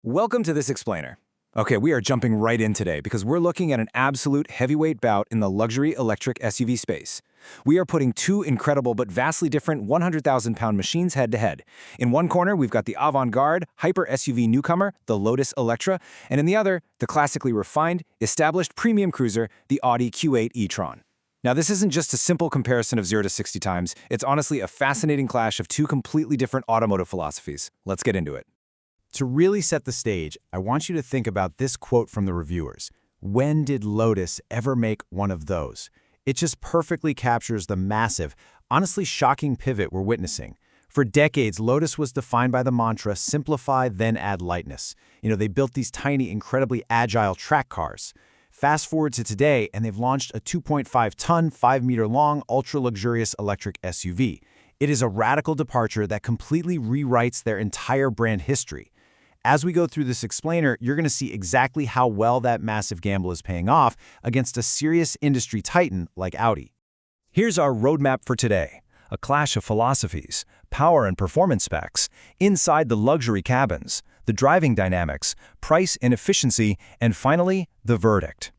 Welcome to this explainer. Okay, we are jumping right in today because we're looking at an absolute heavyweight bout in the luxury electric SUV space. We are putting two incredible but vastly different 100,000-pound machines head-to-head. In one corner, we've got the avant-garde, hyper SUV newcomer, the Lotus Eletre, and in the other, the classically refined, established premium cruiser, the Audi Q8 e-tron. Now, this isn't just a simple comparison of 0 to 60 times, it's honestly a fascinating clash of two completely different automotive philosophies. Let's get into it. To really set the stage, I want you to think about this quote from the reviewers. When did Lotus ever make one of those? It just perfectly captures the massive, honestly shocking pivot we're witnessing. For decades, Lotus was defined by the mantra, simplify, then add lightness. They built these tiny, incredibly agile track cars. Fast forward to today, and they've launched a 2.5-ton, 5-meter-long, ultra-luxurious electric SUV. It is a radical departure that completely rewrites their entire brand history. As we go through this explainer, you're going to see exactly how well that massive gamble is paying off against a serious industry titan like Audi. Here's our roadmap for today. A clash of philosophies, power and performance specs, inside the luxury cabins, the driving dynamics, price and efficiency, and finally, the verdict.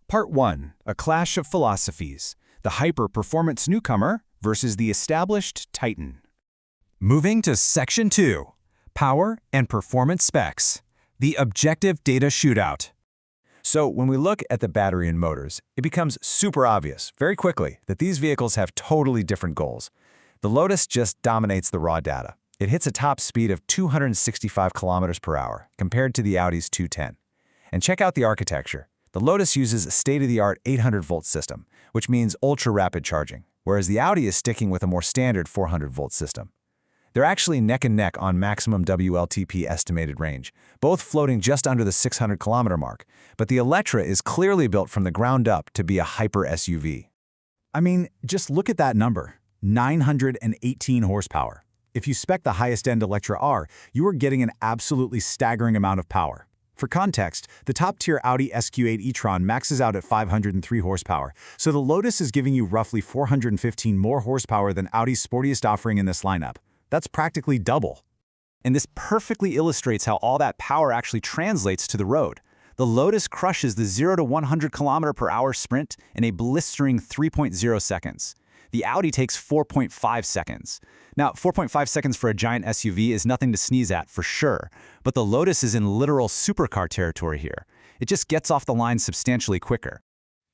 Part 1. A clash of philosophies. The hyper-performance newcomer versus the established titan. Moving to Section 2. Power and performance specs. The objective data shootout. So when we look at the battery and motors, it becomes super obvious very quickly that these vehicles have totally different goals. The Lotus just dominates the raw data. It hits a top speed of 265 kilometers per hour compared to the Audi's 210. And check out the architecture. The Lotus uses a state-of-the-art 800-volt system, which means ultra-rapid charging, whereas the Audi is sticking with a more standard 400-volt system. They're actually neck and neck on maximum WLTP estimated range, both floating just under the 600-kilometer mark, but the Eletre is clearly built from the ground up to be a hyper SUV. I mean, just look at that number, 918 horsepower. If you spec the highest-end Eletre R, you are getting an absolutely staggering amount of power. For context, the top-tier Audi Q8 e-tron maxes out at 503 horsepower, so the Lotus is giving you roughly 415 more horsepower than Audi's sportiest offering in this lineup. That's practically double. And this perfectly illustrates how all that power actually translates to the road. The Lotus crushes the 0 to 100 km/h sprint in a blistering 3.0 seconds. The Audi takes 4.5 seconds. Now, 4.5 seconds for a giant SUV is nothing to sneeze at for sure, but the Lotus is in literal supercar territory here. It just gets off the line substantially quicker.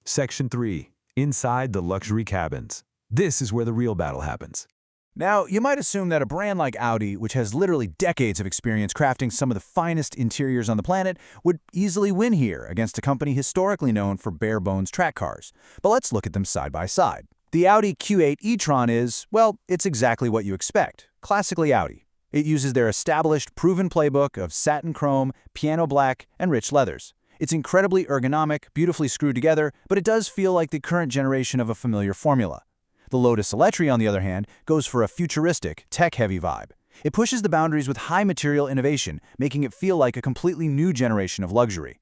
Section 3. Inside the luxury cabins. This is where the real battle happens. Now, you might assume that a brand like Audi, which has literally decades of experience crafting some of the finest interiors on the planet, would easily win here against a company historically known for bare-bones track cars. But let's look at them side by side. The Audi Q8 e-tron is, well, it's exactly what you expect. Classically Audi. It uses their established, proven playbook of satin chrome, piano black, and rich leathers. It's incredibly ergonomic, beautifully screwed together, but it does feel like the current generation of a familiar formula. The Lotus Eletre, on the other hand, goes for a futuristic, tech-heavy vibe. It pushes the boundaries with high material innovation, making it feel like a completely new generation of luxury.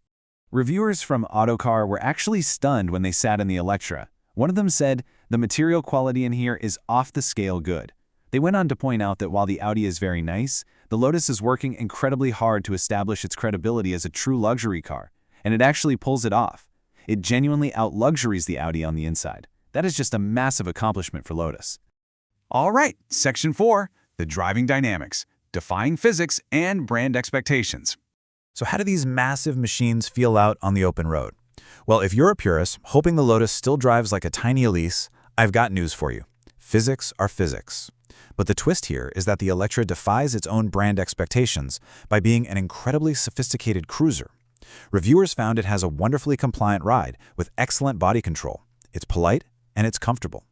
Reviewers from Autocar were actually stunned when they sat in the Eletre. One of them said, "The material quality in here is off the scale good." They went on to point out that while the Audi is very nice, the Lotus is working incredibly hard to establish its credibility as a true luxury car, and it actually pulls it off. It genuinely out-luxuries the Audi on the inside. That is just a massive accomplishment for Lotus. All right, Section 4. The driving dynamics. Defying physics and brand expectations. So how do these massive machines feel out on the open road? Well, if you're a purist, hoping the Lotus still drives like a tiny Elise, I've got news for you. Physics are physics. But the twist here is that the Eletre defies its own brand expectations by being an incredibly sophisticated cruiser. Reviewers found it has a wonderfully compliant ride with excellent body control. It's polite and it's comfortable.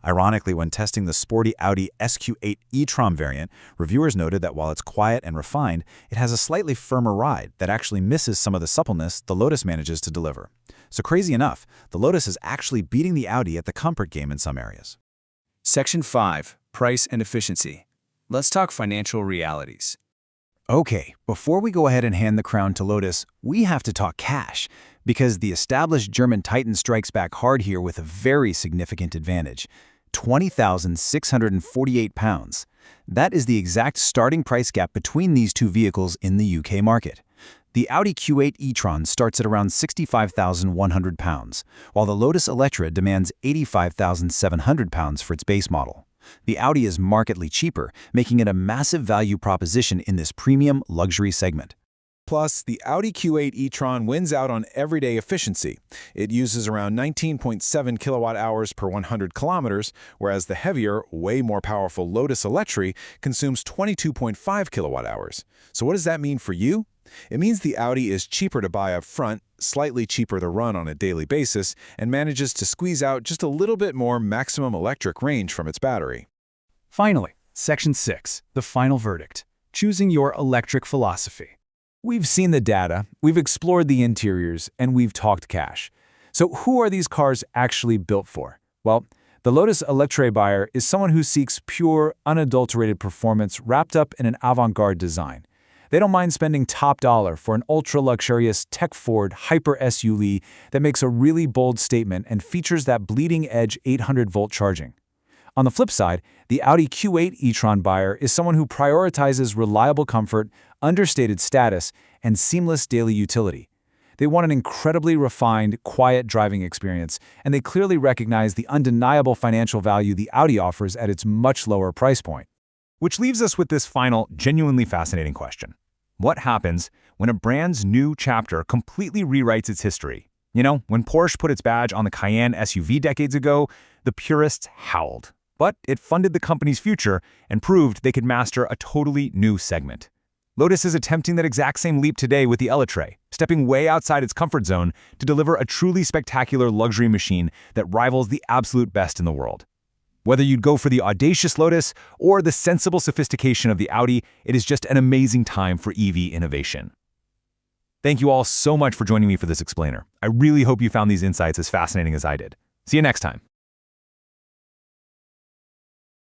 Ironically, when testing the sporty Audi Q8 e-tron variant, reviewers noted that while it's quiet and refined, it has a slightly firmer ride that actually misses some of the suppleness the Lotus manages to deliver. So crazy enough, the Lotus is actually beating the Audi at the comfort game in some areas. Section 5. Price and efficiency. Let's talk financial realities. Okay, before we go ahead and hand the crown to Lotus, we have to talk cash, because the established German titan strikes back hard here with a very significant advantage. 20,648 pounds. That is the exact starting price gap between these two vehicles in the UK market. The Audi Q8 e-tron starts at around 65,100 pounds, while the Lotus Eletre demands 85,700 pounds for its base model. The Audi is markedly cheaper, making it a massive value proposition in this premium luxury segment. Plus, the Audi Q8 e-tron wins out on everyday efficiency. It uses around 19.7 kilowatt-hours per 100 kilometers, whereas the heavier, way more powerful Lotus Eletre consumes 22.5 kilowatt-hours. So what does that mean for you? It means the Audi is cheaper to buy up front, slightly cheaper to run on a daily basis, and manages to squeeze out just a little bit more maximum electric range from its battery. Finally, Section 6, the final verdict, choosing your electric philosophy. We've seen the data, we've explored the interiors, and we've talked cash. So who are these cars actually built for? Well, the Lotus Eletre buyer is someone who seeks pure, unadulterated performance wrapped up in an avant-garde design. They don't mind spending top dollar for an ultra-luxurious tech-forward hyper SUV that makes a really bold statement and features that bleeding-edge 800-volt charging. On the flip side, the Audi Q8 e-tron buyer is someone who prioritizes reliable comfort, understated status, and seamless daily utility. They want an incredibly refined, quiet driving experience, and they clearly recognize the undeniable financial value the Audi offers at its much lower price point. Which leaves us with this final, genuinely fascinating question. What happens when a brand's new chapter completely rewrites its history? You know, when Porsche put its badge on the Cayenne SUV decades ago, the purists howled. But it funded the company's future and proved they could master a totally new segment. Lotus is attempting that exact same leap today with the Eletre, stepping way outside its comfort zone to deliver a truly spectacular luxury machine that rivals the absolute best in the world. Whether you'd go for the audacious Lotus or the sensible sophistication of the Audi, it is just an amazing time for EV innovation. Thank you all so much for joining me for this explainer. I really hope you found these insights as fascinating as I did. See you next time.